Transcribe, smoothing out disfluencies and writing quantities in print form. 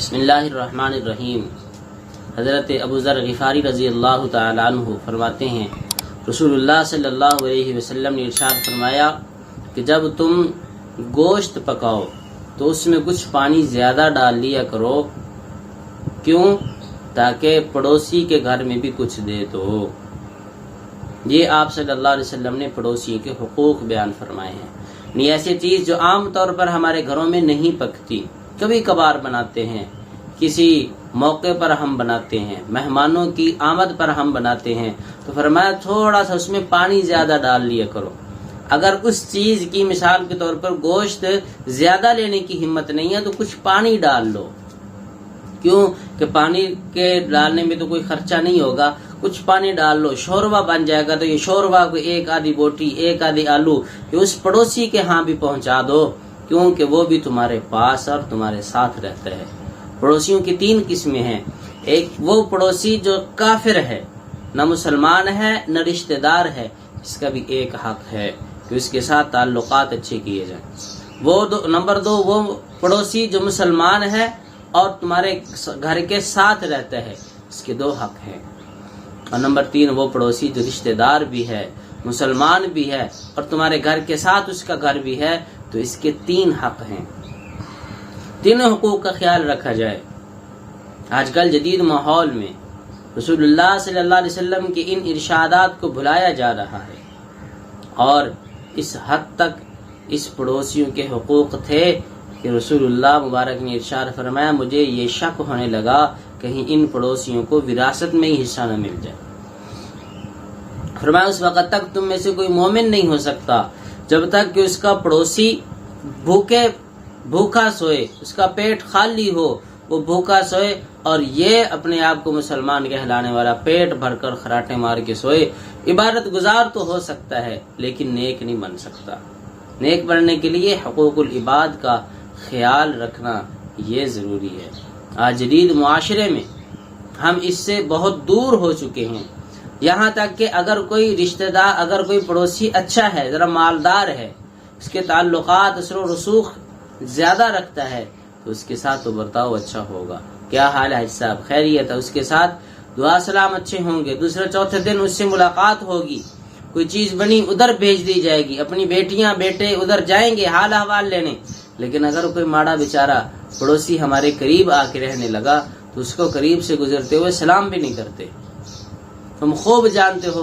بسم اللہ الرحمن الرحیم۔ حضرت ابو ذر غفاری رضی اللہ تعالیٰ عنہ فرماتے ہیں، رسول اللہ صلی اللہ علیہ وسلم نے ارشاد فرمایا کہ جب تم گوشت پکاؤ تو اس میں کچھ پانی زیادہ ڈال لیا کرو، کیوں؟ تاکہ پڑوسی کے گھر میں بھی کچھ دے دو۔ یہ آپ صلی اللہ علیہ وسلم نے پڑوسی کے حقوق بیان فرمائے ہیں۔ نہیں ایسی چیز جو عام طور پر ہمارے گھروں میں نہیں پکتی، کبھی کبھار بناتے ہیں، کسی موقع پر ہم بناتے ہیں، مہمانوں کی آمد پر ہم بناتے ہیں، تو فرمایا تھوڑا سا اس میں پانی زیادہ ڈال لیا کرو۔ اگر اس چیز کی مثال کے طور پر گوشت زیادہ لینے کی ہمت نہیں ہے تو کچھ پانی ڈال لو، کیوں کہ پانی کے ڈالنے میں تو کوئی خرچہ نہیں ہوگا، کچھ پانی ڈال لو، شوربہ بن جائے گا، تو یہ شوربہ کو ایک آدھی بوٹی، ایک آدھی آلو یہ اس پڑوسی کے ہاں بھی پہنچا دو، کیونکہ وہ بھی تمہارے پاس اور تمہارے ساتھ رہتا ہے۔ پڑوسیوں کی 3 قسمیں ہیں۔ ایک وہ پڑوسی جو کافر ہے، نہ مسلمان ہے نہ رشتہ دار ہے، اس کا بھی ایک حق ہے کہ اس کے ساتھ تعلقات اچھے کیے جائیں۔ نمبر 2 وہ پڑوسی جو مسلمان ہے اور تمہارے گھر کے ساتھ رہتا ہے، اس کے 2 حق ہیں۔ اور نمبر 3 وہ پڑوسی جو رشتہ دار بھی ہے، مسلمان بھی ہے اور تمہارے گھر کے ساتھ اس کا گھر بھی ہے، تو اس کے 3 حق ہیں۔ تینوں حقوق کا خیال رکھا جائے۔ آج کل جدید ماحول میں رسول اللہ صلی اللہ علیہ وسلم کے ان ارشادات کو بھلایا جا رہا ہے، اور اس حد تک اس پڑوسیوں کے حقوق تھے کہ رسول اللہ مبارک نے ارشاد فرمایا، مجھے یہ شک ہونے لگا کہیں ان پڑوسیوں کو وراثت میں ہی حصہ نہ مل جائے۔ فرمایا اس وقت تک تم میں سے کوئی مومن نہیں ہو سکتا جب تک کہ اس کا پڑوسی بھوکا سوئے، اس کا پیٹ خالی ہو، وہ بھوکا سوئے اور یہ اپنے آپ کو مسلمان کہلانے والا پیٹ بھر کر خراٹے مار کے سوئے۔ عبادت گزار تو ہو سکتا ہے لیکن نیک نہیں بن سکتا۔ نیک بننے کے لیے حقوق العباد کا خیال رکھنا یہ ضروری ہے۔ آج جدید معاشرے میں ہم اس سے بہت دور ہو چکے ہیں، یہاں تک کہ اگر کوئی رشتہ دار، اگر کوئی پڑوسی اچھا ہے، ذرا مالدار ہے، اس کے تعلقات اثر و رسوخ زیادہ رکھتا ہے، تو اس کے ساتھ تو برتاؤ اچھا ہوگا۔ کیا حال ہے حاج صاحب؟ خیریت ہے؟ اس کے ساتھ دعا سلام اچھے ہوں گے، دوسرے چوتھے دن اس سے ملاقات ہوگی، کوئی چیز بنی ادھر بھیج دی جائے گی، اپنی بیٹیاں بیٹے ادھر جائیں گے حال احوال لینے۔ لیکن اگر کوئی ماڑا بیچارہ پڑوسی ہمارے قریب آ کے رہنے لگا تو اس کو قریب سے گزرتے ہوئے سلام بھی نہیں کرتے۔ تم خوب جانتے ہو